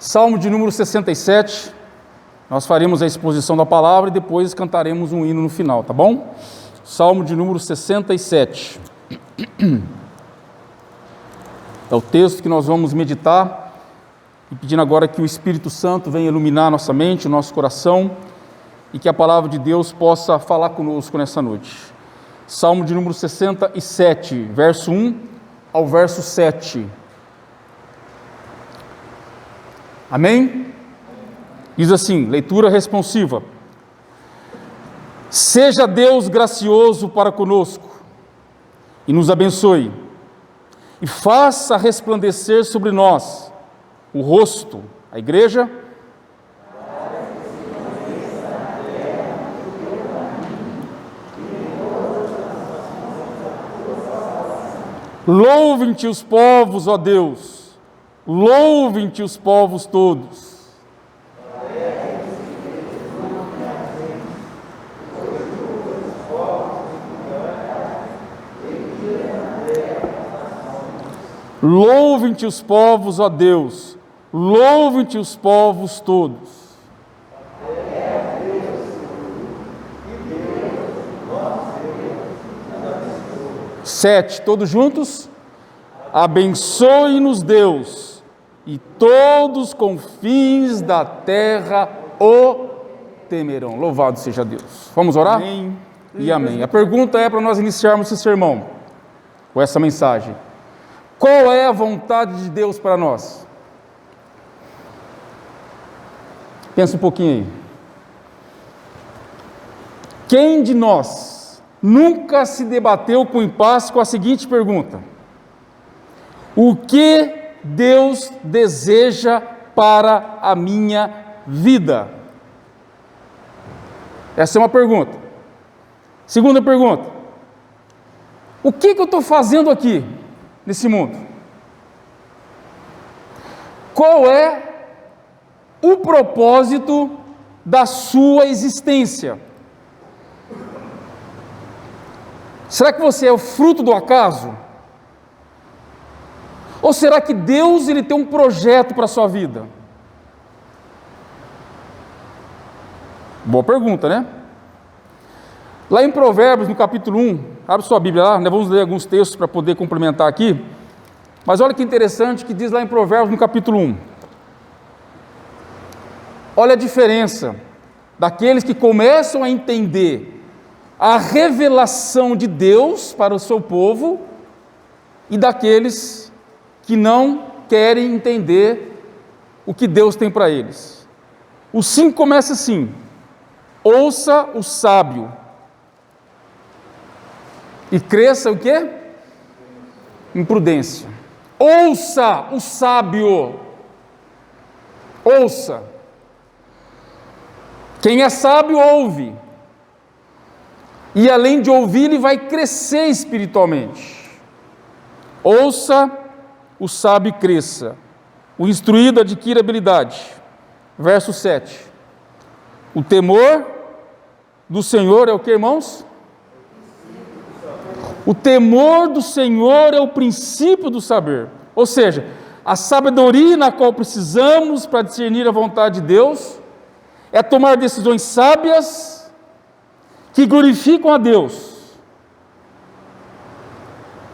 Salmo de número 67, nós faremos a exposição da palavra e depois cantaremos um hino no final, tá bom? Salmo de número 67. É o texto que nós vamos meditar e pedindo agora que o Espírito Santo venha iluminar nossa mente, o nosso coração e que a palavra de Deus possa falar conosco nessa noite. Salmo de número 67, verso 1 ao verso 7. Amém? Diz assim, leitura responsiva. Seja Deus gracioso para conosco e nos abençoe, e faça resplandecer sobre nós o rosto, a igreja, louvem-te os povos, ó Deus, louvem-te os povos todos. Louvem-te os povos, ó Deus, louvem-te os povos todos. 7, todos juntos? Abençoe-nos Deus, e todos os confins da terra o temerão. Louvado seja Deus. Vamos orar? Amém e amém. A pergunta é para nós iniciarmos esse sermão, ou essa mensagem. Qual é a vontade de Deus para nós? Pensa um pouquinho aí. Quem de nós nunca se debateu com impasse com a seguinte pergunta: o que Deus deseja para a minha vida? Essa é uma pergunta. Segunda pergunta: o que eu estou fazendo aqui nesse mundo? Qual é o propósito da sua existência? Será que você é o fruto do acaso? Ou será que Deus ele tem um projeto para a sua vida? Boa pergunta, né? Lá em Provérbios, no capítulo 1, abre sua Bíblia lá, nós vamos ler alguns textos para poder complementar aqui, mas olha que interessante que diz lá em Provérbios, no capítulo 1. Olha a diferença daqueles que começam a entender a revelação de Deus para o seu povo e daqueles que não querem entender o que Deus tem para eles. O 5 começa assim: ouça o sábio e cresça o quê? Em prudência. Ouça o sábio. Ouça. Quem é sábio, ouve. E além de ouvir, ele vai crescer espiritualmente. Ouça o sábio e cresça. O instruído adquire habilidade. Verso 7. O temor do Senhor é o que, irmãos? O temor do Senhor é o princípio do saber. Ou seja, a sabedoria na qual precisamos para discernir a vontade de Deus é tomar decisões sábias que glorificam a Deus.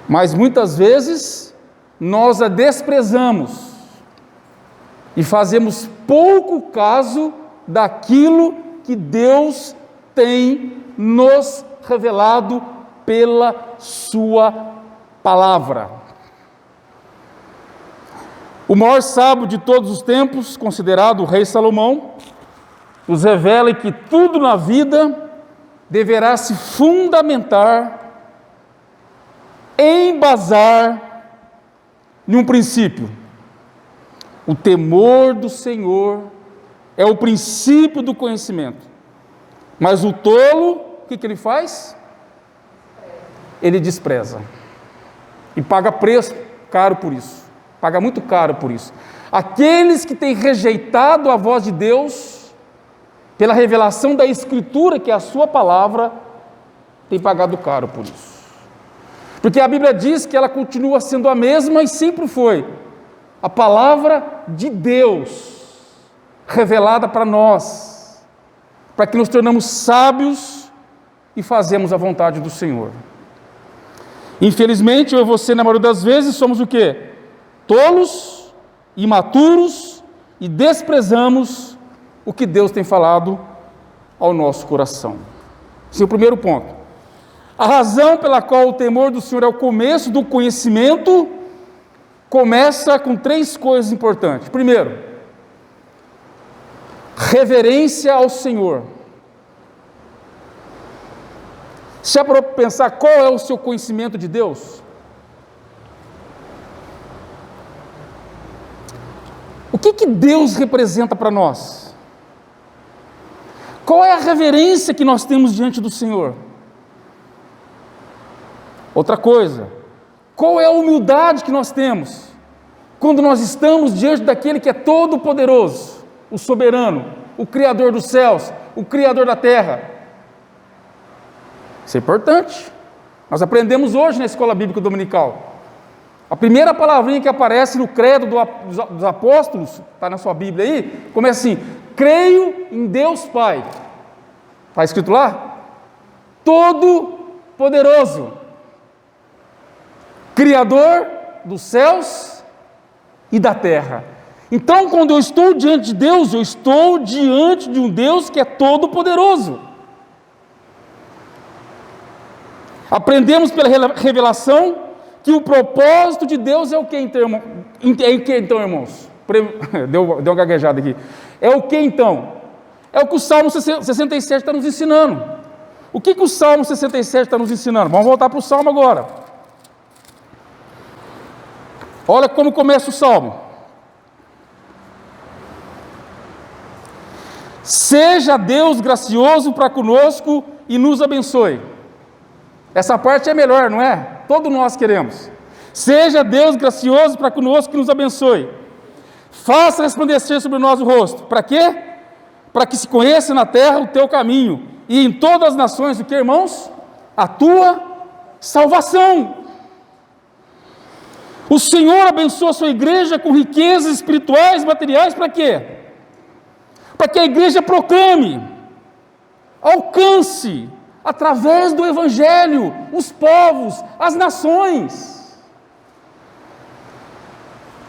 Mas muitas vezes nós a desprezamos e fazemos pouco caso daquilo que Deus tem nos revelado pela sua palavra. O maior sábio de todos os tempos, considerado o rei Salomão, nos revela que tudo na vida deverá se fundamentar, embasar em um princípio. O temor do Senhor é o princípio do conhecimento. Mas o tolo, o que ele faz? Ele despreza. E paga preço caro por isso. Paga muito caro por isso. Aqueles que têm rejeitado a voz de Deus, pela revelação da Escritura, que é a sua palavra, têm pagado caro por isso. Porque a Bíblia diz que ela continua sendo a mesma e sempre foi. A palavra de Deus. revelada para nós, para que nos tornamos sábios e fazemos a vontade do Senhor. Infelizmente, eu e você, na maioria das vezes, somos o quê? Tolos, imaturos e desprezamos o que Deus tem falado ao nosso coração. Esse é o primeiro ponto. A razão pela qual o temor do Senhor é o começo do conhecimento, começa com 3 coisas importantes. Primeiro, reverência ao Senhor. Se é para pensar qual é o seu conhecimento de Deus? O que Deus representa para nós? Qual é a reverência que nós temos diante do Senhor? Outra coisa, qual é a humildade que nós temos quando nós estamos diante daquele que é todo-poderoso, o soberano, o Criador dos céus, o Criador da terra? Isso é importante. Nós aprendemos hoje na escola bíblica dominical. A primeira palavrinha que aparece no credo dos apóstolos, está na sua Bíblia aí, começa assim: creio em Deus Pai. Está escrito lá? Todo-poderoso, Criador dos céus e da terra. Então, quando eu estou diante de Deus, eu estou diante de um Deus que é todo-poderoso. Aprendemos pela revelação que o propósito de Deus é o que, então, irmãos? Deu uma gaguejada aqui. É o que, então? É o que o Salmo 67 está nos ensinando. O que o Salmo 67 está nos ensinando? Vamos voltar para o Salmo agora. Olha como começa o Salmo. Seja Deus gracioso para conosco e nos abençoe. Essa parte é melhor, não é? Todos nós queremos. Seja Deus gracioso para conosco e nos abençoe. Faça resplandecer sobre nós o rosto. Para quê? Para que se conheça na terra o teu caminho, e em todas as nações, o que, irmãos? A tua salvação. O Senhor abençoa a sua igreja com riquezas espirituais, materiais, para quê? Para que a igreja proclame, alcance, através do Evangelho, os povos, as nações.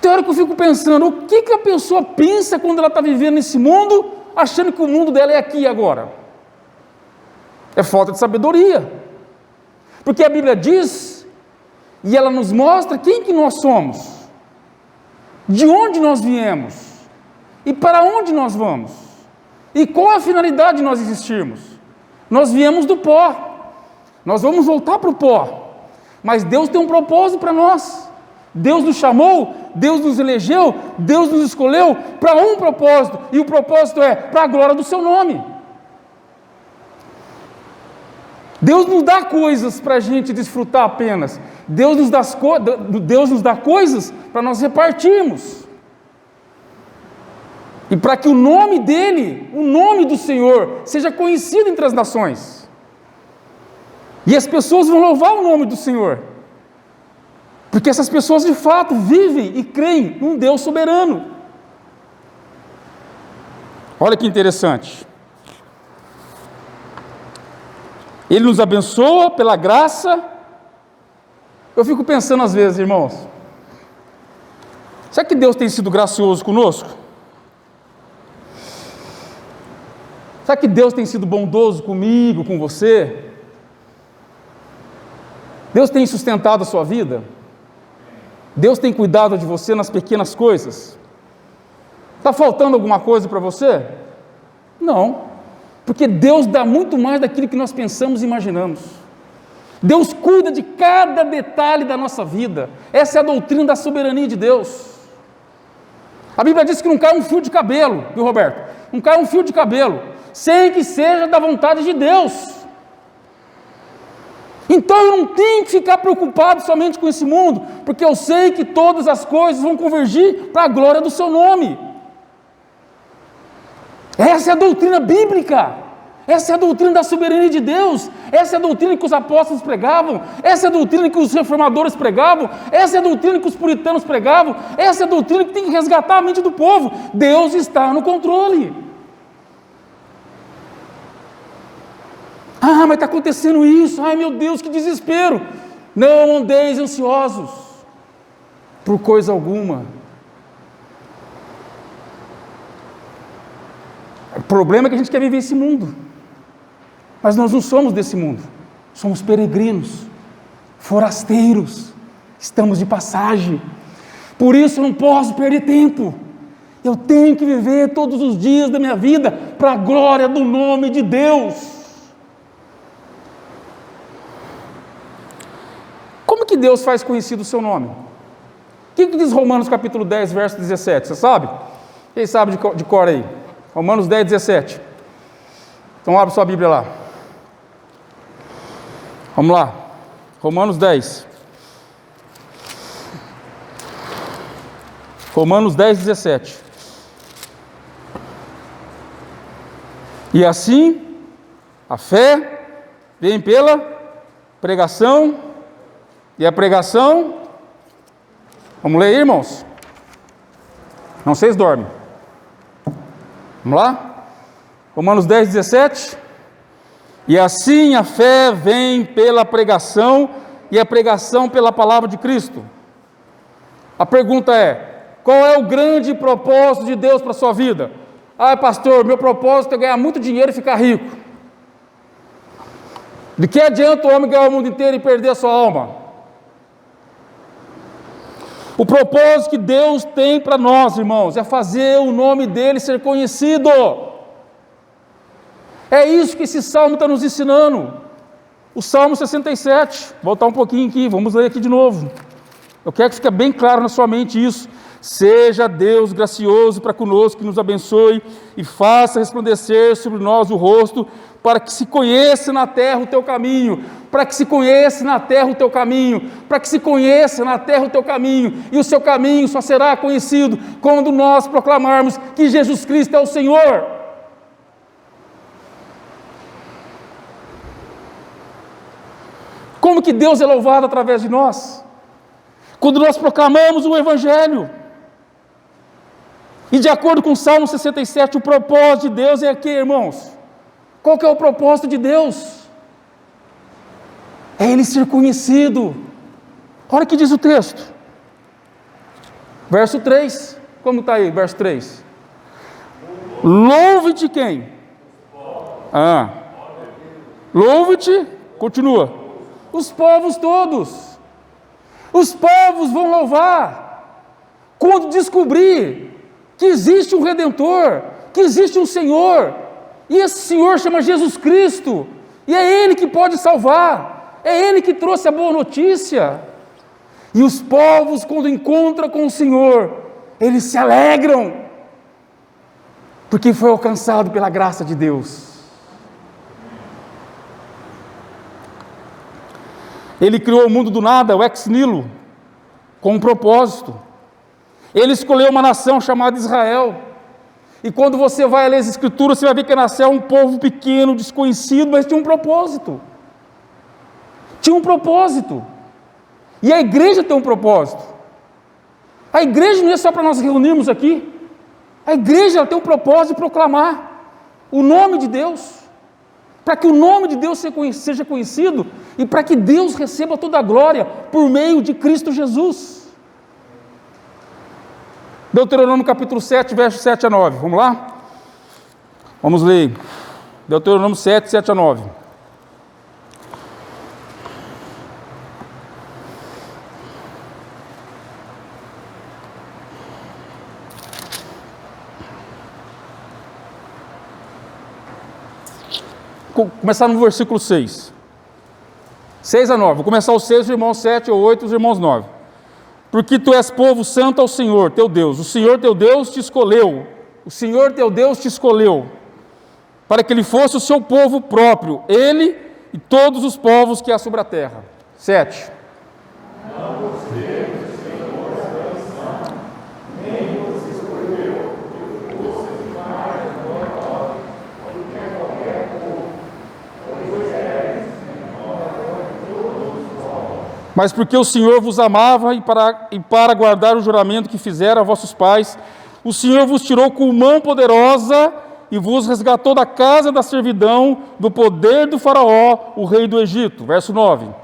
Tem hora que eu fico pensando, o que a pessoa pensa quando ela está vivendo nesse mundo, achando que o mundo dela é aqui e agora? É falta de sabedoria. Porque a Bíblia diz, e ela nos mostra quem que nós somos, de onde nós viemos, e para onde nós vamos, e qual a finalidade de nós existirmos. Nós viemos do pó, nós vamos voltar para o pó, mas Deus tem um propósito para nós. Deus nos chamou, Deus nos elegeu, Deus nos escolheu para um propósito, e o propósito é para a glória do seu nome. Deus não dá coisas para a gente desfrutar apenas, Deus nos dá coisas para nós repartirmos, e para que o nome dele, o nome do Senhor, seja conhecido entre as nações, e as pessoas vão louvar o nome do Senhor, porque essas pessoas de fato vivem e creem num Deus soberano. Olha que interessante. Ele nos abençoa pela graça. Eu fico pensando às vezes, irmãos, será que Deus tem sido gracioso conosco? Será que Deus tem sido bondoso comigo, com você? Deus tem sustentado a sua vida? Deus tem cuidado de você nas pequenas coisas? Está faltando alguma coisa para você? Não, porque Deus dá muito mais daquilo que nós pensamos e imaginamos. Deus cuida de cada detalhe da nossa vida. Essa é a doutrina da soberania de Deus. A Bíblia diz que não cai um fio de cabelo, viu, Roberto? Não cai um fio de cabelo, sem que seja da vontade de Deus. Então eu não tenho que ficar preocupado somente com esse mundo, porque eu sei que todas as coisas vão convergir para a glória do seu nome. Essa é a doutrina bíblica. Essa é a doutrina da soberania de Deus. Essa é a doutrina que os apóstolos pregavam. Essa é a doutrina que os reformadores pregavam. Essa é a doutrina que os puritanos pregavam. Essa é a doutrina que tem que resgatar a mente do povo. Deus está no controle. Ah, mas está acontecendo isso. Ai, meu Deus, que desespero. Não andeis ansiosos por coisa alguma. O problema é que a gente quer viver esse mundo. Mas nós não somos desse mundo. Somos peregrinos, forasteiros. Estamos de passagem. Por isso eu não posso perder tempo. Eu tenho que viver todos os dias da minha vida para a glória do nome de Deus. Como que Deus faz conhecido o seu nome? O que diz Romanos capítulo 10, verso 17? Você sabe? Quem sabe de cor aí? Romanos 10, 17. Então abre sua Bíblia lá. Vamos lá. Romanos 10. Romanos 10, 17. E assim, a fé vem pela pregação, e a pregação... Vamos ler aí, irmãos? Não, vocês dormem. Vamos lá? Romanos 10, 17. E assim a fé vem pela pregação, e a pregação pela palavra de Cristo. A pergunta é: qual é o grande propósito de Deus para a sua vida? Ah, pastor, meu propósito é ganhar muito dinheiro e ficar rico. De que adianta o homem ganhar o mundo inteiro e perder a sua alma? O propósito que Deus tem para nós, irmãos, é fazer o nome dele ser conhecido. É isso que esse salmo está nos ensinando. O Salmo 67, voltar um pouquinho aqui, vamos ler aqui de novo. Eu quero que fique bem claro na sua mente isso. Seja Deus gracioso para conosco, que nos abençoe e faça resplandecer sobre nós o rosto, para que se conheça na terra o teu caminho, para que se conheça na terra o teu caminho, para que se conheça na terra o teu caminho, e o seu caminho só será conhecido quando nós proclamarmos que Jesus Cristo é o Senhor. Como que Deus é louvado através de nós? Quando nós proclamamos o Evangelho. E de acordo com o Salmo 67, o propósito de Deus é aqui, irmãos. Qual que é o propósito de Deus? É Ele ser conhecido. Olha o que diz o texto. Verso 3. Como está aí, verso 3? Louve-te quem? Louve-te, continua. Os povos todos. Os povos vão louvar quando descobrir que existe um Redentor, que existe um Senhor, e esse Senhor chama Jesus Cristo, e é Ele que pode salvar, é Ele que trouxe a boa notícia. E os povos, quando encontram com o Senhor, eles se alegram, porque foi alcançado pela graça de Deus. Ele criou o mundo do nada, o ex nihilo, com um propósito. Ele escolheu uma nação chamada Israel. E quando você vai ler as Escrituras, você vai ver que a nação é um povo pequeno, desconhecido, mas tinha um propósito. Tinha um propósito. E a igreja tem um propósito. A igreja não é só para nós reunirmos aqui. A igreja tem o propósito de proclamar o nome de Deus, para que o nome de Deus seja conhecido e para que Deus receba toda a glória por meio de Cristo Jesus. Deuteronômio capítulo 7, versos 7 a 9. Vamos lá? Vamos ler. Deuteronômio 7, 7 a 9. Começar no versículo 6. 6 a 9. Vou começar o 6, os irmãos 7 ou 8, os irmãos 9. Porque tu és povo santo ao Senhor, teu Deus. O Senhor teu Deus te escolheu. O Senhor teu Deus te escolheu para que ele fosse o seu povo próprio, ele e todos os povos que há sobre a terra. 7. Não vos temos, Senhor, salvação, nem vos escolheu, que fosse mais glorioso do que qualquer povo Mas porque o Senhor vos amava e para guardar o juramento que fizera a vossos pais, o Senhor vos tirou com mão poderosa e vos resgatou da casa da servidão, do poder do faraó, o rei do Egito. Verso 9.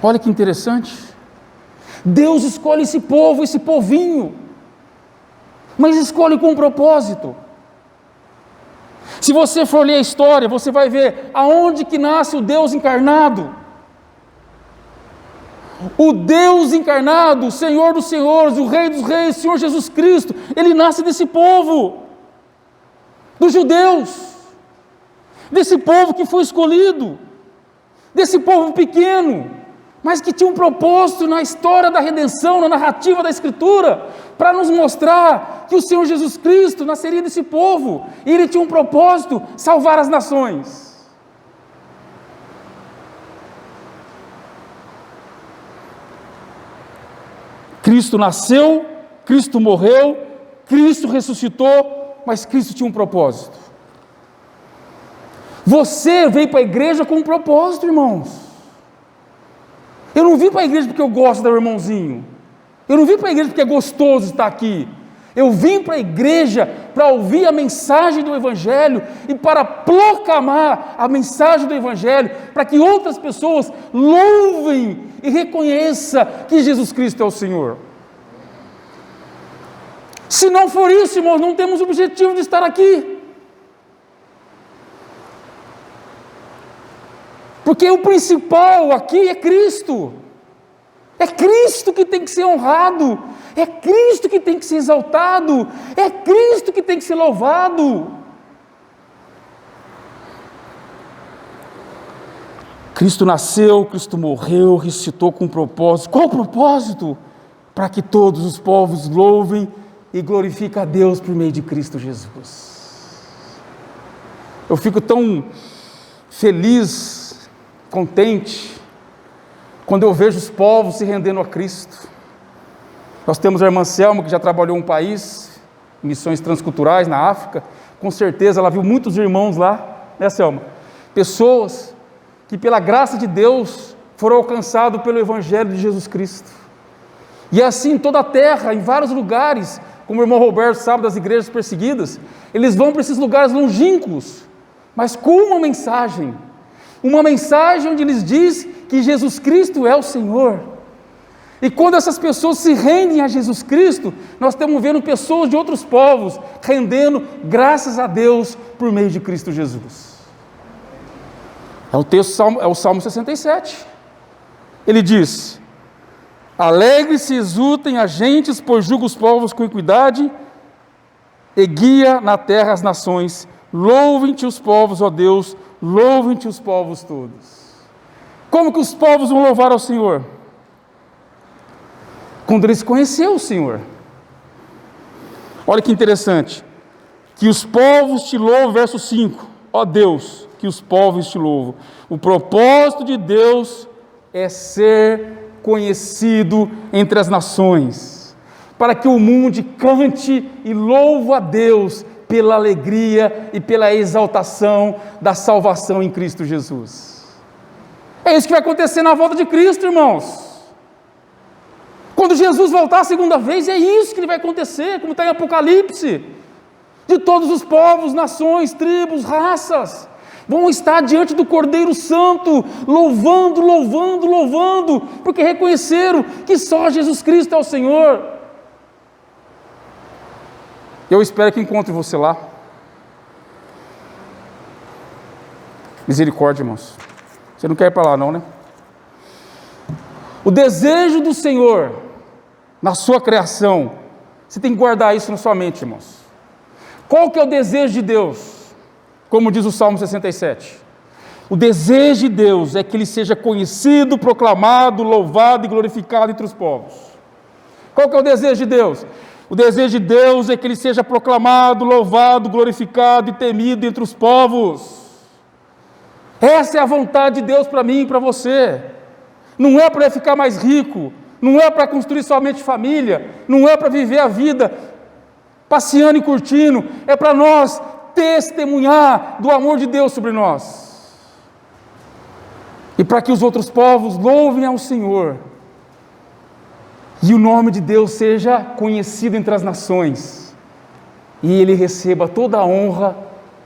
Olha que interessante. Deus escolhe esse povo, esse povinho, mas escolhe com um propósito. Se você for ler a história, você vai ver aonde que nasce o Deus encarnado. O Deus encarnado, o Senhor dos senhores, o Rei dos reis, o Senhor Jesus Cristo, ele nasce desse povo, dos judeus, desse povo que foi escolhido, desse povo pequeno, mas que tinha um propósito na história da redenção, na narrativa da Escritura, para nos mostrar que o Senhor Jesus Cristo nasceria desse povo, e ele tinha um propósito: salvar as nações. Cristo nasceu, Cristo morreu, Cristo ressuscitou, mas Cristo tinha um propósito. Você veio para a igreja com um propósito, irmãos. Eu não vim para a igreja porque eu gosto do irmãozinho. Eu não vim para a igreja porque é gostoso estar aqui. Eu vim para a igreja para ouvir a mensagem do Evangelho e para proclamar a mensagem do Evangelho, para que outras pessoas louvem e reconheçam que Jesus Cristo é o Senhor. Se não for isso, irmãos, não temos o objetivo de estar aqui. Porque o principal aqui é Cristo. É Cristo que tem que ser honrado. É Cristo que tem que ser exaltado. É Cristo que tem que ser louvado. Cristo nasceu, Cristo morreu, ressuscitou com um propósito. Qual o propósito? Para que todos os povos louvem e glorifiquem a Deus por meio de Cristo Jesus. Eu fico tão feliz, contente, quando eu vejo os povos se rendendo a Cristo. Nós temos a irmã Selma, que já trabalhou em um país, missões transculturais na África. Com certeza ela viu muitos irmãos lá, né, Selma? Pessoas que pela graça de Deus foram alcançados pelo Evangelho de Jesus Cristo. E assim em toda a terra, em vários lugares, como o irmão Roberto sabe das igrejas perseguidas, eles vão para esses lugares longínquos, mas com uma mensagem onde eles diz que Jesus Cristo é o Senhor. E quando essas pessoas se rendem a Jesus Cristo, nós estamos vendo pessoas de outros povos rendendo graças a Deus por meio de Cristo Jesus. É o Salmo 67. Ele diz: alegre-se e exultem as gentes, pois julga os povos com equidade e guia na terra as nações. Louvem-te os povos, ó Deus, louvem-te os povos todos. Como que os povos vão louvar ao Senhor? Quando eles conheceram o Senhor. Olha que interessante, que os povos te louvam, verso 5, ó Deus, que os povos te louvam. O propósito de Deus é ser conhecido entre as nações, para que o mundo cante e louve a Deus pela alegria e pela exaltação da salvação em Cristo Jesus. É isso que vai acontecer na volta de Cristo, irmãos. Quando Jesus voltar a segunda vez, é isso que ele vai acontecer, como está em Apocalipse. De todos os povos, nações, tribos, raças, vão estar diante do Cordeiro Santo, louvando, louvando, louvando, porque reconheceram que só Jesus Cristo é o Senhor. Eu espero que encontre você lá. Misericórdia, irmãos. Você não quer ir para lá não, né? O desejo do Senhor na sua criação, você tem que guardar isso na sua mente, irmãos. Qual que é o desejo de Deus? Como diz o Salmo 67. O desejo de Deus é que Ele seja conhecido, proclamado, louvado e glorificado entre os povos. Qual que é o desejo de Deus? O desejo de Deus é que Ele seja proclamado, louvado, glorificado e temido entre os povos. Essa é a vontade de Deus para mim e para você. Não é para ficar mais rico, não é para construir somente família, não é para viver a vida passeando e curtindo, é para nós testemunhar do amor de Deus sobre nós. E para que os outros povos louvem ao Senhor. E o nome de Deus seja conhecido entre as nações. E Ele receba toda a honra,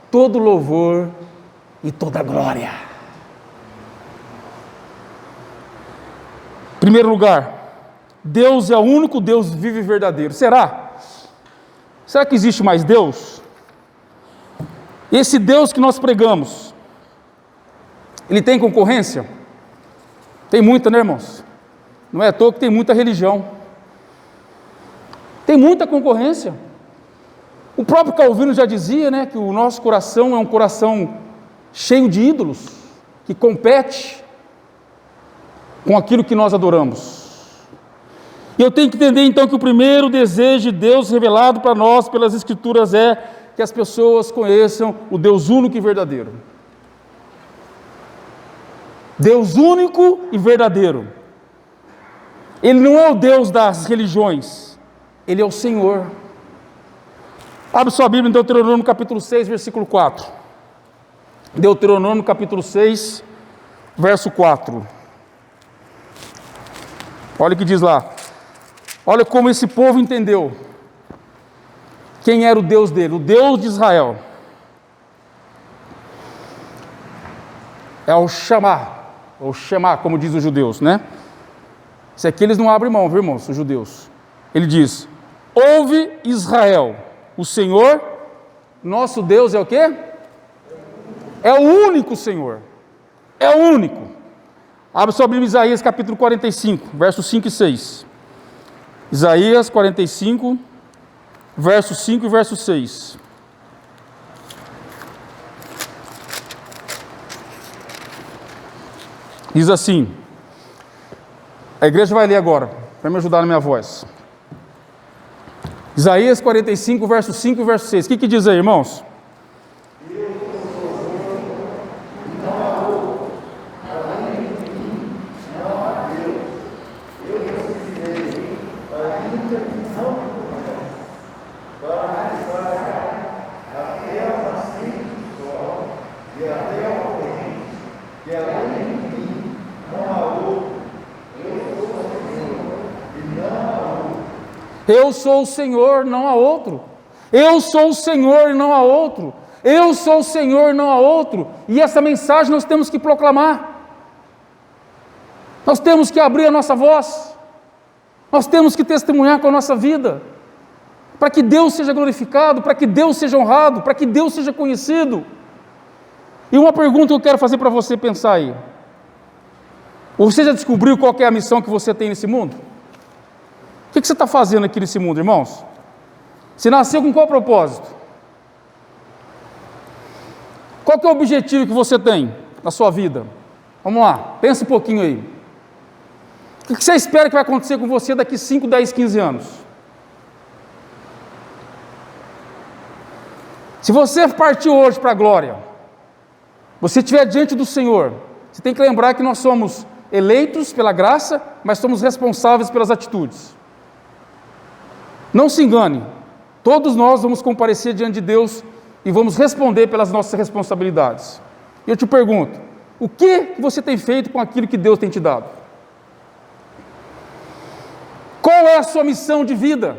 todo o louvor e toda a glória. Em primeiro lugar, Deus é o único Deus vivo e verdadeiro. Será? Será que existe mais Deus? Esse Deus que nós pregamos, ele tem concorrência? Tem muita, né, irmãos? Não é à toa que tem muita religião. Tem muita concorrência. O próprio Calvino já dizia, né, que o nosso coração é um coração cheio de ídolos, que compete com aquilo que nós adoramos. E eu tenho que entender então que o primeiro desejo de Deus revelado para nós pelas Escrituras é que as pessoas conheçam o Deus único e verdadeiro. Deus único e verdadeiro. Ele não é o Deus das religiões, Ele é o Senhor. Abre sua Bíblia em Deuteronômio capítulo 6, versículo 4. Deuteronômio capítulo 6, verso 4. Olha o que diz lá. Olha como esse povo entendeu quem era o Deus dele, o Deus de Israel. É o chamar, ou chamar, como diz os judeus, né? Isso aqui eles não abrem mão, viu, irmãos, os judeus. Ele diz: ouve Israel, o Senhor, nosso Deus é o quê? É o único Senhor, é o único. Abre sua Bíblia em Isaías capítulo 45, versos 5 e 6. Isaías 45, verso 5 e verso 6. Diz assim, a igreja vai ler agora, para me ajudar na minha voz. Isaías 45, verso 5 e verso 6. O que diz aí, irmãos? Eu sou o Senhor, não há outro. Eu sou o Senhor e não há outro. Eu sou o Senhor e não há outro. E essa mensagem nós temos que proclamar. Nós temos que abrir a nossa voz. Nós temos que testemunhar com a nossa vida. Para que Deus seja glorificado, para que Deus seja honrado, para que Deus seja conhecido. E uma pergunta que eu quero fazer para você pensar aí. Você já descobriu qual que é a missão que você tem nesse mundo? O que você está fazendo aqui nesse mundo, irmãos? Você nasceu com qual propósito? Qual que é o objetivo que você tem na sua vida? Vamos lá, pensa um pouquinho aí. O que você espera que vai acontecer com você daqui 5, 10, 15 anos? Se você partir hoje para a glória, você estiver diante do Senhor, você tem que lembrar que nós somos eleitos pela graça, mas somos responsáveis pelas atitudes. Não se engane, todos nós vamos comparecer diante de Deus e vamos responder pelas nossas responsabilidades. E eu te pergunto, o que você tem feito com aquilo que Deus tem te dado? Qual é a sua missão de vida?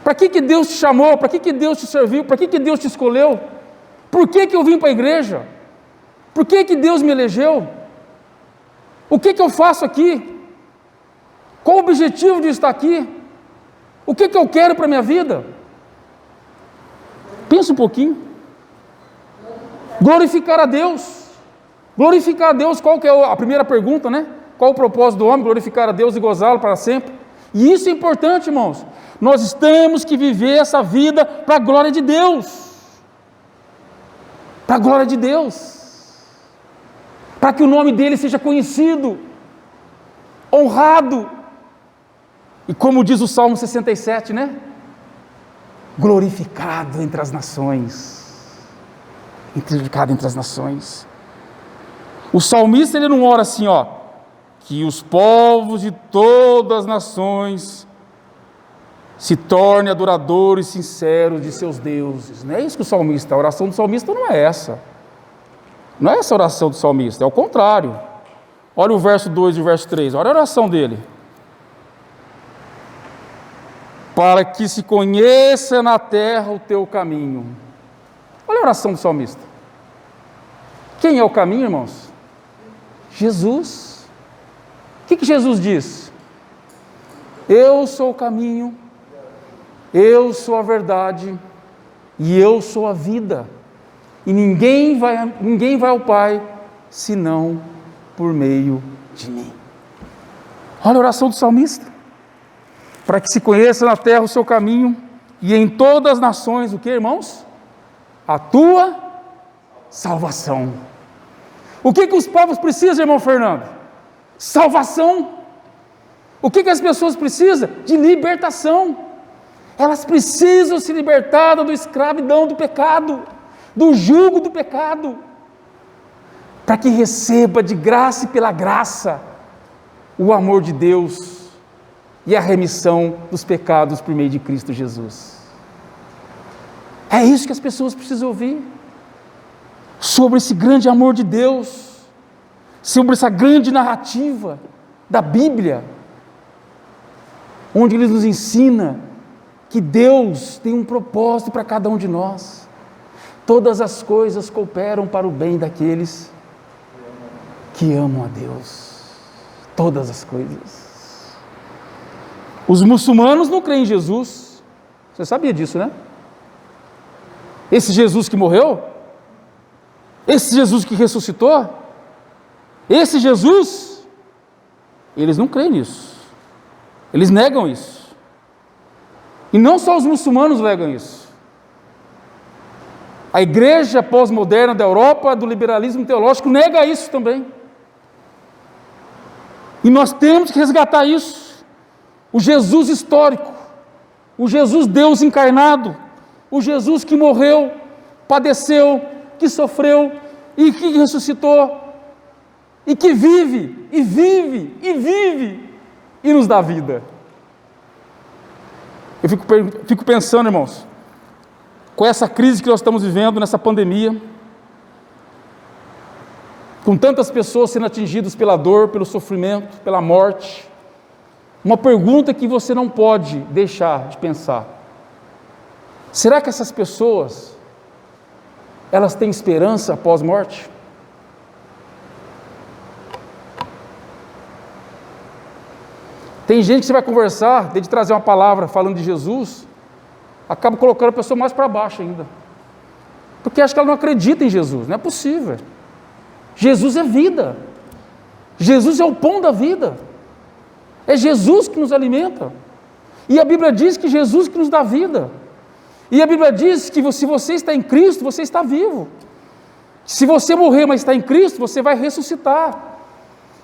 Para que Deus te chamou? Para que Deus te serviu? Para que Deus te escolheu? Por que eu vim para a igreja? Por que Deus me elegeu? O que eu faço aqui? Qual o objetivo de estar aqui? O que eu quero para a minha vida? Pensa um pouquinho. Glorificar a Deus. Glorificar a Deus, qual que é a primeira pergunta, né? Qual o propósito do homem? Glorificar a Deus e gozá-lo para sempre. E isso é importante, irmãos. Nós temos que viver essa vida para a glória de Deus. Para a glória de Deus. Para que o nome dele seja conhecido, honrado. E como diz o Salmo 67, né? Glorificado entre as nações. multiplicado entre as nações. O salmista, ele não ora assim, ó, que os povos de todas as nações se tornem adoradores sinceros de seus deuses. Não é isso que o salmista, a oração do salmista não é essa. Não é essa a oração do salmista, é o contrário. Olha o verso 2 e o verso 3, olha a oração dele. Para que se conheça na terra o teu caminho. Olha a oração do salmista. Quem é o caminho, irmãos? Jesus. O que Jesus diz? Eu sou o caminho, eu sou a verdade e eu sou a vida. E ninguém vai ao Pai senão por meio de mim. Olha a oração do salmista. Para que se conheça na terra o seu caminho e em todas as nações, o que, irmãos? A tua salvação. O que os povos precisam, irmão Fernando? Salvação. O que as pessoas precisam? De libertação. Elas precisam se libertar da escravidão do pecado, do jugo do pecado, para que receba de graça e pela graça o amor de Deus e a remissão dos pecados por meio de Cristo Jesus. É isso que as pessoas precisam ouvir, sobre esse grande amor de Deus, sobre essa grande narrativa da Bíblia, onde Ele nos ensina que Deus tem um propósito para cada um de nós. Todas as coisas cooperam para o bem daqueles que amam a Deus. Todas as coisas. Os muçulmanos não creem em Jesus. Você sabia disso, né? Esse Jesus que morreu, esse Jesus que ressuscitou, esse Jesus, eles não creem nisso. Eles negam isso. E não só os muçulmanos negam isso. A igreja pós-moderna da Europa, do liberalismo teológico, nega isso também. E nós temos que resgatar isso. O Jesus histórico, o Jesus Deus encarnado, o Jesus que morreu, padeceu, que sofreu e que ressuscitou, e que vive, e vive, e vive, e nos dá vida. Eu fico pensando, irmãos, com essa crise que nós estamos vivendo, nessa pandemia, com tantas pessoas sendo atingidas pela dor, pelo sofrimento, pela morte, uma pergunta que você não pode deixar de pensar: será que essas pessoas, elas têm esperança após morte? Tem gente que você vai conversar, de trazer uma palavra falando de Jesus, acaba colocando a pessoa mais para baixo ainda, porque acha que ela não acredita em Jesus. Não é possível. Jesus é vida, Jesus é o pão da vida, é Jesus que nos alimenta, e a Bíblia diz que Jesus que nos dá vida, e a Bíblia diz que se você está em Cristo, você está vivo. Se você morrer, mas está em Cristo, você vai ressuscitar.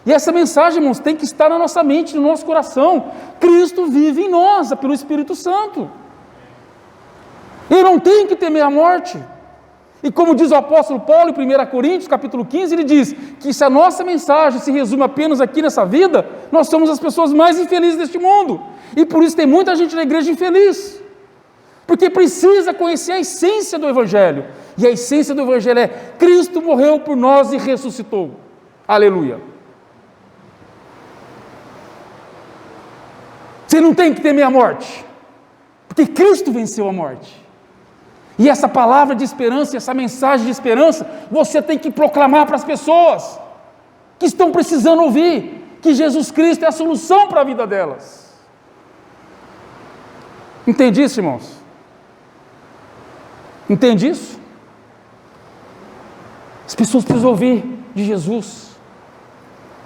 E essa mensagem, irmãos, tem que estar na nossa mente, no nosso coração. Cristo vive em nós, pelo Espírito Santo. Eu não tenho que temer a morte. E como diz o apóstolo Paulo em 1 Coríntios, capítulo 15, ele diz que se a nossa mensagem se resume apenas aqui nessa vida, nós somos as pessoas mais infelizes deste mundo. E por isso tem muita gente na igreja infeliz, porque precisa conhecer a essência do Evangelho. E a essência do Evangelho é: Cristo morreu por nós e ressuscitou. Aleluia. Você não tem que temer a morte, porque Cristo venceu a morte. E essa palavra de esperança, essa mensagem de esperança, você tem que proclamar para as pessoas que estão precisando ouvir que Jesus Cristo é a solução para a vida delas. Entende isso, irmãos? Entende isso? As pessoas precisam ouvir de Jesus,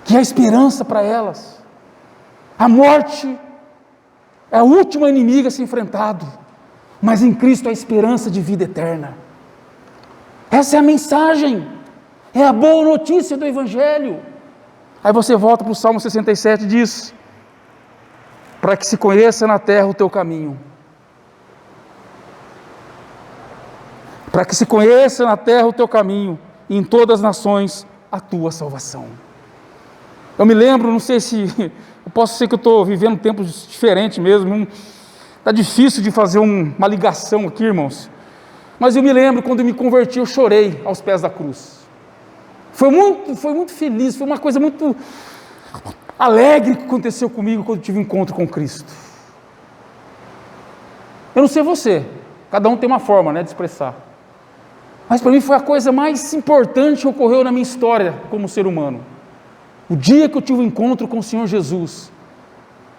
que há esperança para elas. A morte é a última inimiga a ser enfrentado, mas em Cristo há esperança de vida eterna. Essa é a mensagem, é a boa notícia do Evangelho. Aí você volta para o Salmo 67 e diz: para que se conheça na terra o teu caminho, para que se conheça na terra o teu caminho e em todas as nações a tua salvação. Eu me lembro, não sei se, eu posso ser que eu estou vivendo tempos diferentes mesmo, está difícil de fazer uma ligação aqui, irmãos, mas eu me lembro quando eu me converti, eu chorei aos pés da cruz. Foi muito feliz, foi uma coisa muito alegre que aconteceu comigo quando eu tive um encontro com Cristo. Eu não sei você, cada um tem uma forma, de expressar, mas para mim foi a coisa mais importante que ocorreu na minha história como ser humano. O dia que eu tive um encontro com o Senhor Jesus,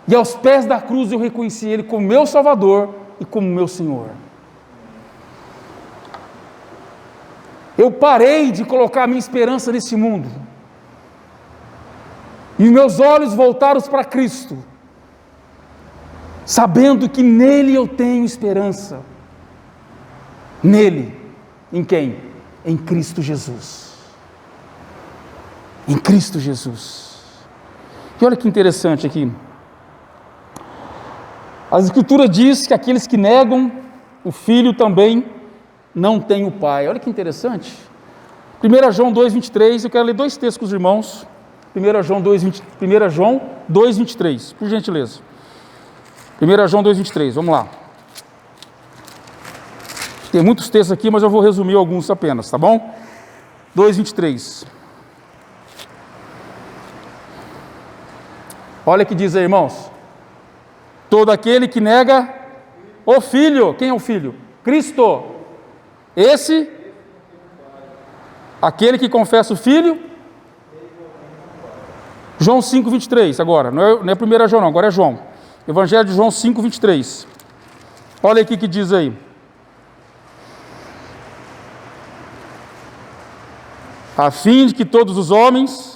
e aos pés da cruz eu reconheci Ele como meu Salvador e como meu Senhor. Eu parei de colocar a minha esperança nesse mundo, e meus olhos voltaram para Cristo, sabendo que nele eu tenho esperança. Nele, em quem? Em Cristo Jesus. Em Cristo Jesus. E olha que interessante aqui. A Escritura diz que aqueles que negam o Filho também não têm o Pai. Olha que interessante. 1 João 2,23, eu quero ler dois textos com os irmãos. 1 João 2,23, por gentileza. 1 João 2,23, vamos lá. Tem muitos textos aqui, mas eu vou resumir alguns apenas, tá bom? 2,23. Olha o que diz aí, irmãos. Todo aquele que nega o Filho, quem é o Filho? Cristo. Esse, aquele que confessa o Filho. João 5,23 agora, não é 1 João não, agora é João. Evangelho de João 5,23. Olha aqui o que diz aí. A fim de que todos os homens...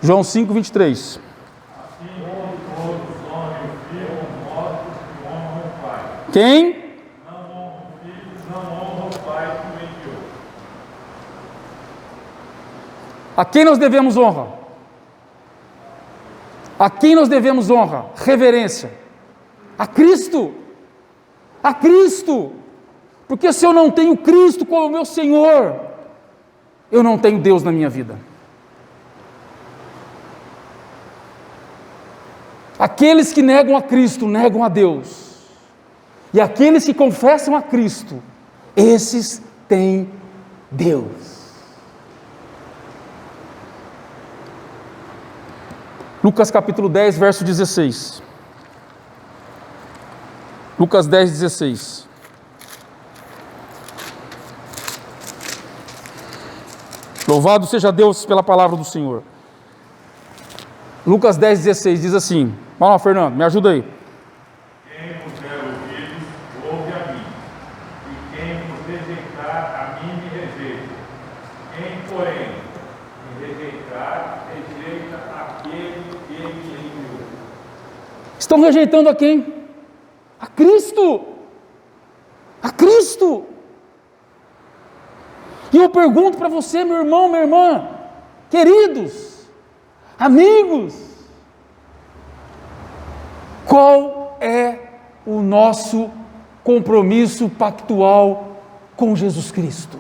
João 5,23. Quem? Não honra o Filho, não honra o Pai que o enviou. A quem nós devemos honra? A quem nós devemos honra? Reverência. A Cristo. A Cristo. Porque se eu não tenho Cristo como meu Senhor, eu não tenho Deus na minha vida. Aqueles que negam a Cristo, negam a Deus. E aqueles que confessam a Cristo, esses têm Deus. Lucas capítulo 10, verso 16. Lucas 10, 16. Louvado seja Deus pela palavra do Senhor. Lucas 10, 16 diz assim. Vamos lá, Fernando, me ajuda aí. Quem vos der ouvidos, ouve a mim. E quem vos rejeitar, a mim me rejeita. Quem, porém, me rejeitar, rejeita aquele que me enviou. Estão rejeitando a quem? A Cristo. A Cristo. E eu pergunto para você, meu irmão, minha irmã, queridos, amigos, qual é o nosso compromisso pactual com Jesus Cristo?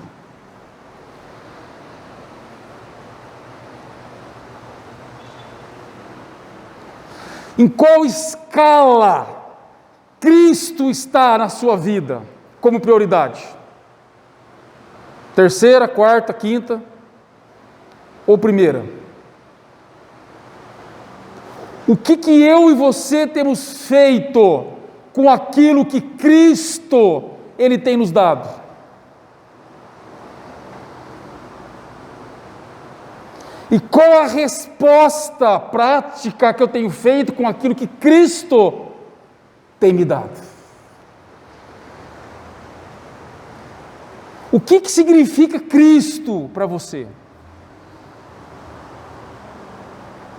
Em qual escala Cristo está na sua vida como prioridade? Terceira, quarta, quinta ou primeira? O que eu e você temos feito com aquilo que Cristo, Ele tem nos dado? E qual a resposta prática que eu tenho feito com aquilo que Cristo tem me dado? O que significa Cristo para você?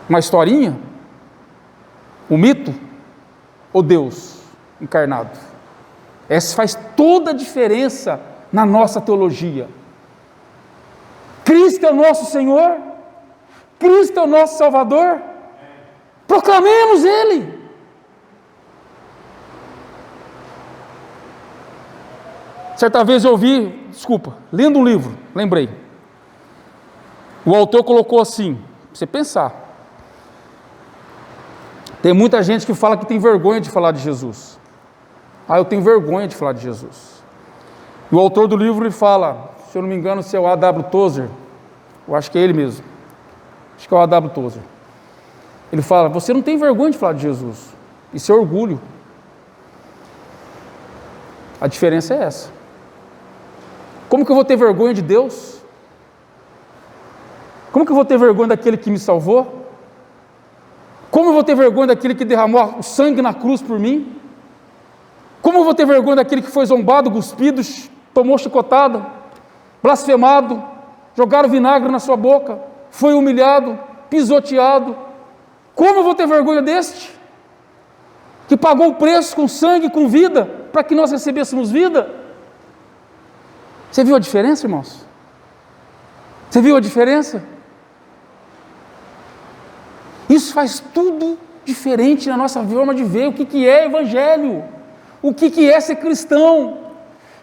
Uma historinha? Um mito? Ou Deus encarnado? Essa faz toda a diferença na nossa teologia. Cristo é o nosso Senhor? Cristo é o nosso Salvador? Proclamemos Ele. Certa vez eu ouvi, lendo um livro, lembrei. O autor colocou assim, pra você pensar. Tem muita gente que fala que tem vergonha de falar de Jesus. Eu tenho vergonha de falar de Jesus. E o autor do livro, ele fala, se eu não me engano, se é o A.W. Tozer, eu acho que é ele mesmo. Acho que é o A.W. Tozer. Ele fala, você não tem vergonha de falar de Jesus. Isso é orgulho. A diferença é essa. Como que eu vou ter vergonha de Deus? Como que eu vou ter vergonha daquele que me salvou? Como eu vou ter vergonha daquele que derramou o sangue na cruz por mim? Como eu vou ter vergonha daquele que foi zombado, cuspido, tomou chicotada, blasfemado, jogaram vinagre na sua boca, foi humilhado, pisoteado? Como eu vou ter vergonha deste? Que pagou o preço com sangue, com vida, para que nós recebêssemos vida? Você viu a diferença, irmãos? Você viu a diferença? Isso faz tudo diferente na nossa forma de ver o que é evangelho, o que é ser cristão.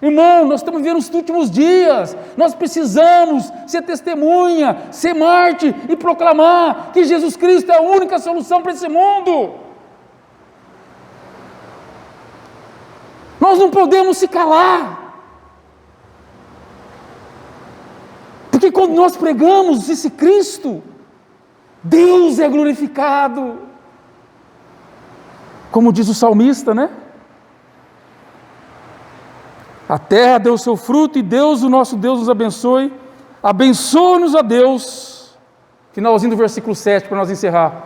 Irmão, nós estamos vivendo os últimos dias, nós precisamos ser testemunha, ser mártir e proclamar que Jesus Cristo é a única solução para esse mundo. Nós não podemos se calar, porque quando nós pregamos esse Cristo, Deus é glorificado, como diz o salmista, né? A terra deu o seu fruto e Deus, o nosso Deus, nos abençoe. Abençoa-nos a Deus. Finalzinho do versículo 7, para nós encerrar.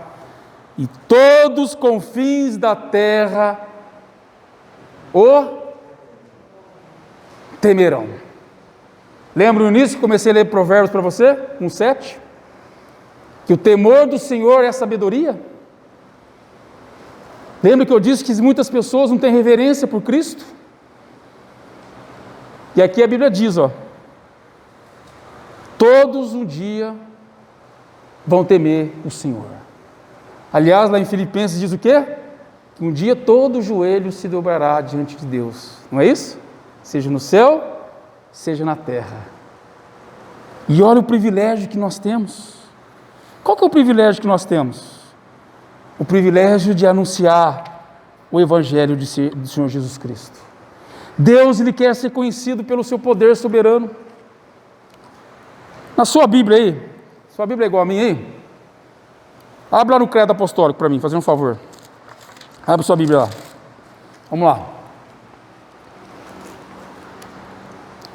E todos os confins da terra o temerão. Lembra no início que comecei a ler Provérbios para você? 1:7? Que o temor do Senhor é a sabedoria. Lembra que eu disse que muitas pessoas não têm reverência por Cristo? E aqui a Bíblia diz, todos um dia vão temer o Senhor. Aliás, lá em Filipenses diz o quê? Que um dia todo joelho se dobrará diante de Deus. Não é isso? Seja no céu, seja na terra. E olha o privilégio que nós temos. Qual que é o privilégio que nós temos? O privilégio de anunciar o Evangelho do Senhor Jesus Cristo. Deus, Ele quer ser conhecido pelo seu poder soberano. Na sua Bíblia aí, sua Bíblia é igual a minha aí? Abre lá no Credo Apostólico para mim, fazer um favor. Abre sua Bíblia lá. Vamos lá.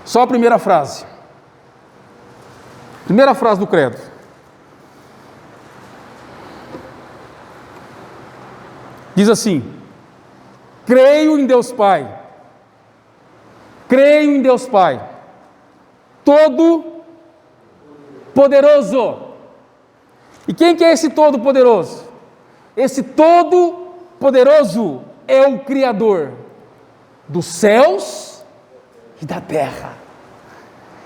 Só a primeira frase. Primeira frase do Credo. Diz assim: creio em Deus Pai. Creio em Deus Pai, Todo-Poderoso. E quem que é esse Todo-Poderoso? Esse Todo-Poderoso é o Criador dos céus e da terra.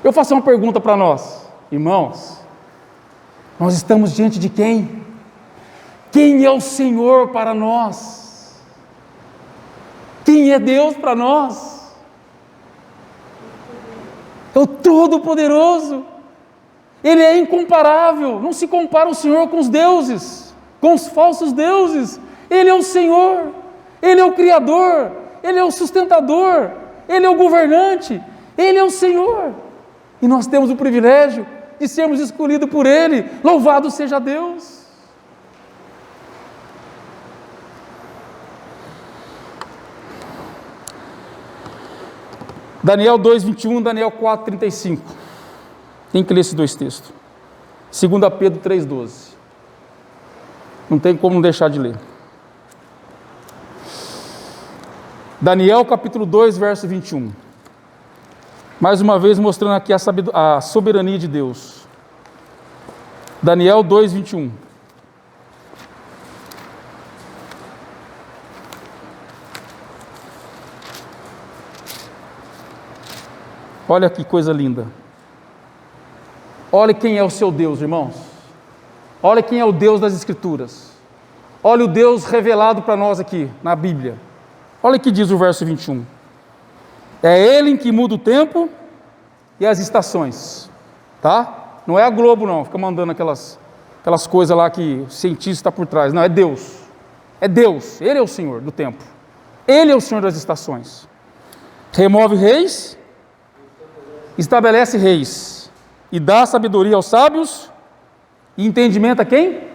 Eu faço uma pergunta para nós, irmãos. Nós estamos diante de quem? Quem é o Senhor para nós? Quem é Deus para nós? É o Todo-Poderoso. Ele é incomparável. Não se compara o Senhor com os deuses, com os falsos deuses. Ele é o Senhor, Ele é o Criador, Ele é o sustentador, Ele é o governante, Ele é o Senhor. E nós temos o privilégio de sermos escolhidos por Ele. Louvado seja Deus. Daniel 2:21, Daniel 4:35. Tem que ler esses dois textos. 2 Pedro 3:12. Não tem como não deixar de ler. Daniel capítulo 2, verso 21. Mais uma vez mostrando aqui a soberania de Deus. Daniel 2:21. Olha que coisa linda. Olha quem é o seu Deus, irmãos. Olha quem é o Deus das Escrituras. Olha o Deus revelado para nós aqui na Bíblia. Olha o que diz o verso 21. É Ele que muda o tempo e as estações, tá? Não é a Globo não, fica mandando aquelas coisas lá que o cientista está por trás. Não, é Deus. É Deus, Ele é o Senhor do tempo. Ele é o Senhor das estações. Remove reis, estabelece reis, e dá sabedoria aos sábios, e entendimento a quem?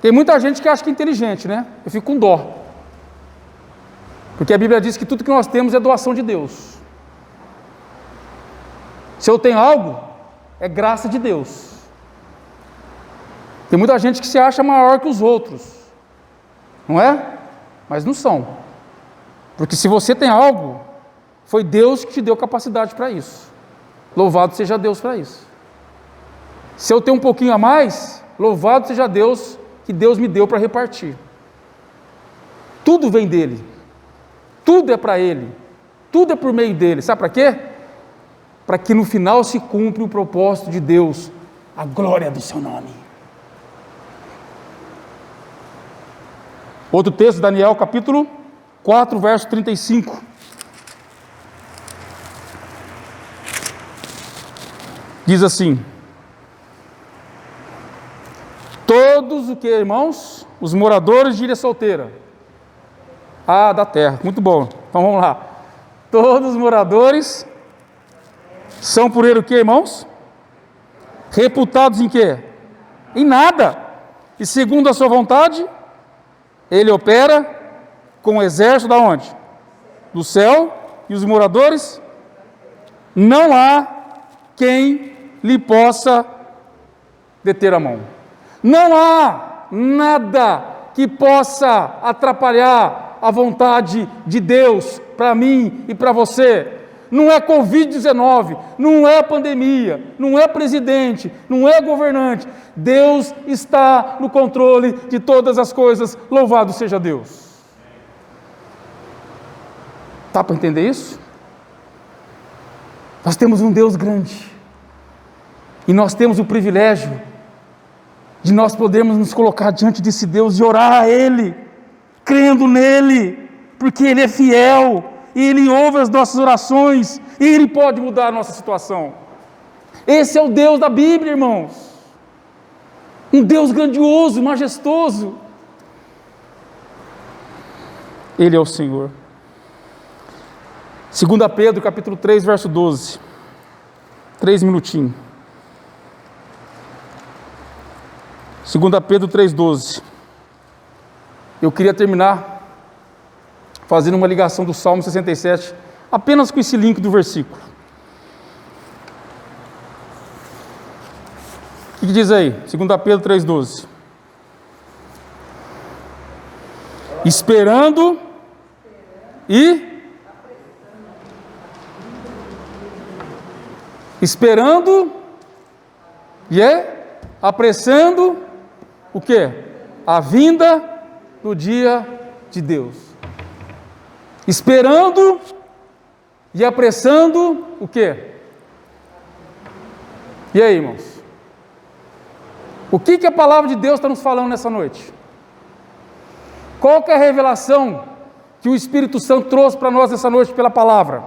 Tem muita gente que acha que é inteligente, né? Eu fico com dó. Porque a Bíblia diz que tudo que nós temos é doação de Deus. Se eu tenho algo, é graça de Deus. Tem muita gente que se acha maior que os outros, não é? Mas não são. Porque se você tem algo, foi Deus que te deu capacidade para isso. Louvado seja Deus para isso. Se eu tenho um pouquinho a mais, louvado seja Deus que Deus me deu para repartir. Tudo vem dele. Tudo é para ele. Tudo é por meio dele. Sabe para quê? Para que no final se cumpra o propósito de Deus, a glória do seu nome. Outro texto, Daniel capítulo 4, verso 35. Diz assim: todos o que, irmãos? Os moradores de ilha solteira. Da terra, muito bom. Então vamos lá. Todos os moradores são por ele o que, irmãos? Reputados em quê? Em nada. E segundo a sua vontade, ele opera com o exército da onde? Do céu. E os moradores? Não há quem lhe possa deter a mão. Não há nada que possa atrapalhar a vontade de Deus para mim e para você. Não é Covid-19, não é pandemia, não é presidente, não é governante. Deus está no controle de todas as coisas. Louvado seja Deus. Dá para entender isso? Nós temos um Deus grande. E nós temos o privilégio de nós podermos nos colocar diante desse Deus e orar a Ele, crendo nele, porque Ele é fiel, e Ele ouve as nossas orações, e Ele pode mudar a nossa situação. Esse é o Deus da Bíblia, irmãos. Um Deus grandioso, majestoso. Ele é o Senhor. 2 Pedro, capítulo 3, verso 12. 3 minutinhos. 2 Pedro 3,12. Eu queria terminar fazendo uma ligação do Salmo 67, apenas com esse link do versículo. O que diz aí? 2 Pedro 3,12. Esperando e apressando o quê? A vinda do dia de Deus. Esperando e apressando o quê? E aí, irmãos? O que a palavra de Deus está nos falando nessa noite? Qual que é a revelação que o Espírito Santo trouxe para nós nessa noite pela palavra?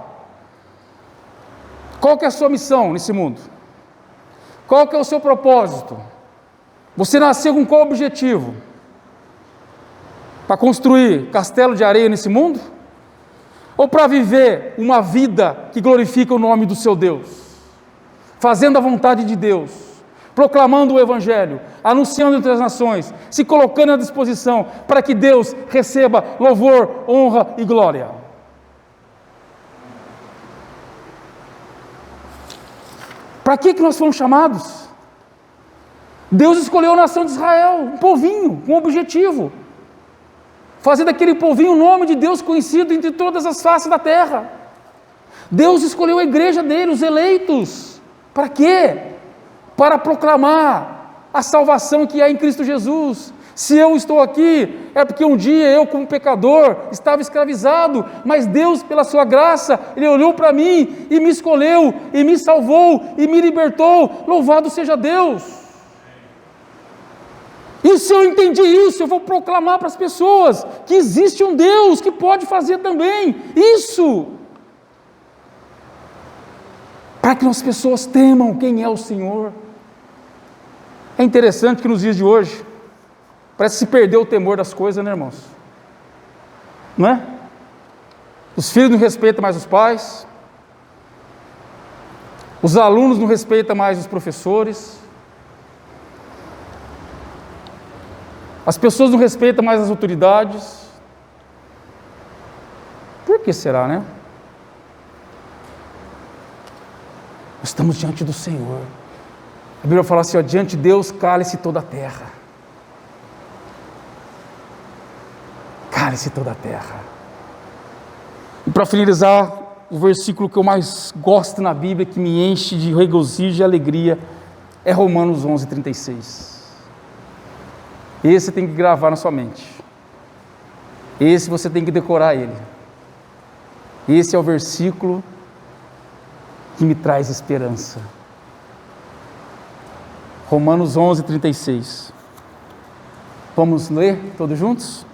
Qual que é a sua missão nesse mundo? Qual que é o seu propósito? Você nasceu com qual objetivo? Para construir castelo de areia nesse mundo? Ou para viver uma vida que glorifica o nome do seu Deus? Fazendo a vontade de Deus, proclamando o Evangelho, anunciando entre as nações, se colocando à disposição para que Deus receba louvor, honra e glória. Para que nós fomos chamados? Deus escolheu a nação de Israel, um povinho, com um objetivo. Fazer daquele povinho o nome de Deus conhecido entre todas as faces da terra. Deus escolheu a igreja dele, os eleitos. Para quê? Para proclamar a salvação que há em Cristo Jesus. Se eu estou aqui, é porque um dia eu, como pecador, estava escravizado, mas Deus, pela sua graça, Ele olhou para mim e me escolheu, e me salvou, e me libertou. Louvado seja Deus! E se eu entendi isso, eu vou proclamar para as pessoas que existe um Deus que pode fazer também isso. para que as pessoas temam quem é o Senhor. É interessante que nos dias de hoje, parece que se perdeu o temor das coisas, né, irmãos? Não é? Os filhos não respeitam mais os pais, os alunos não respeitam mais os professores, as pessoas não respeitam mais as autoridades. Por que será, né? Nós estamos diante do Senhor. A Bíblia fala assim, ó, diante de Deus cale-se toda a terra. Cale-se toda a terra. E para finalizar, o versículo que eu mais gosto na Bíblia, que me enche de regozijo e alegria, é Romanos 11:36. Esse você tem que gravar na sua mente. Esse você tem que decorar ele. Esse é o versículo que me traz esperança. Romanos 11:36. Vamos ler todos juntos?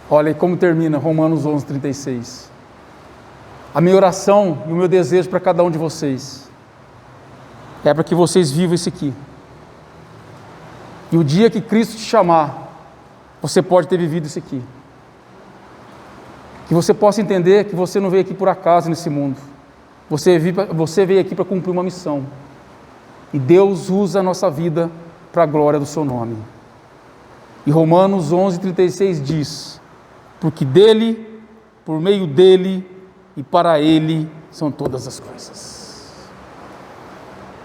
Olha aí como termina Romanos 11:36. A minha oração e o meu desejo para cada um de vocês é para que vocês vivam isso aqui. E o dia que Cristo te chamar, você pode ter vivido isso aqui. Que você possa entender que você não veio aqui por acaso nesse mundo. Você veio aqui para cumprir uma missão. E Deus usa a nossa vida para a glória do seu nome. E Romanos 11:36 diz: porque dele, por meio dele e para ele são todas as coisas.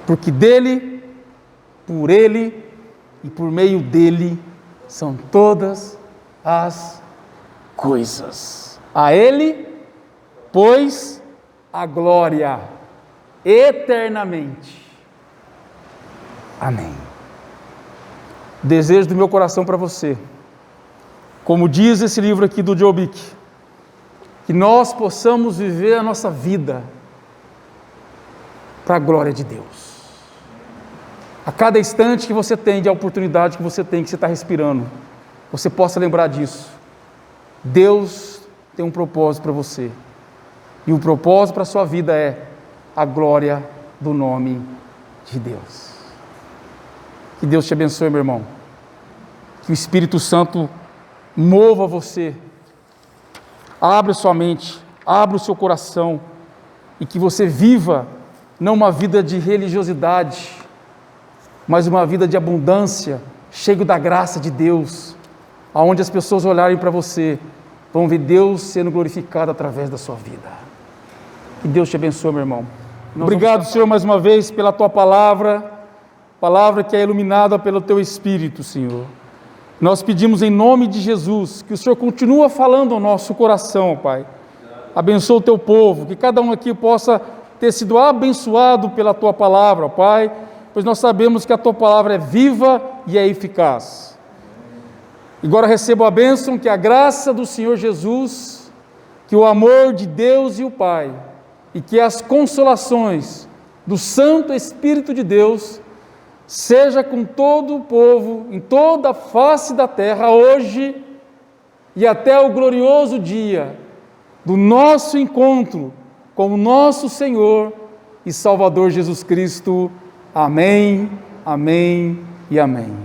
Porque dele, por ele e por meio dele são todas as coisas. A ele, pois, a glória eternamente. Amém. Desejo do meu coração para você, como diz esse livro aqui do Jobic, que nós possamos viver a nossa vida para a glória de Deus. A cada instante que você tem, de oportunidade que você tem, que você está respirando, você possa lembrar disso. Deus tem um propósito para você. E o propósito para a sua vida é a glória do nome de Deus. Que Deus te abençoe, meu irmão. Que o Espírito Santo mova você. Abra sua mente, abra o seu coração e que você viva não uma vida de religiosidade, mas uma vida de abundância, cheio da graça de Deus, aonde as pessoas olharem para você, vão ver Deus sendo glorificado através da sua vida. Que Deus te abençoe, meu irmão. Obrigado, Senhor, mais uma vez pela tua palavra que é iluminada pelo teu Espírito, Senhor. Nós pedimos em nome de Jesus que o Senhor continue falando ao nosso coração, Pai. Abençoa o teu povo, que cada um aqui possa ter sido abençoado pela tua palavra, Pai, pois nós sabemos que a tua palavra é viva e é eficaz. Agora recebo a bênção, que a graça do Senhor Jesus, que o amor de Deus e o Pai, e que as consolações do Santo Espírito de Deus seja com todo o povo, em toda a face da terra, hoje e até o glorioso dia do nosso encontro com o nosso Senhor e Salvador Jesus Cristo. Amém, amém e amém.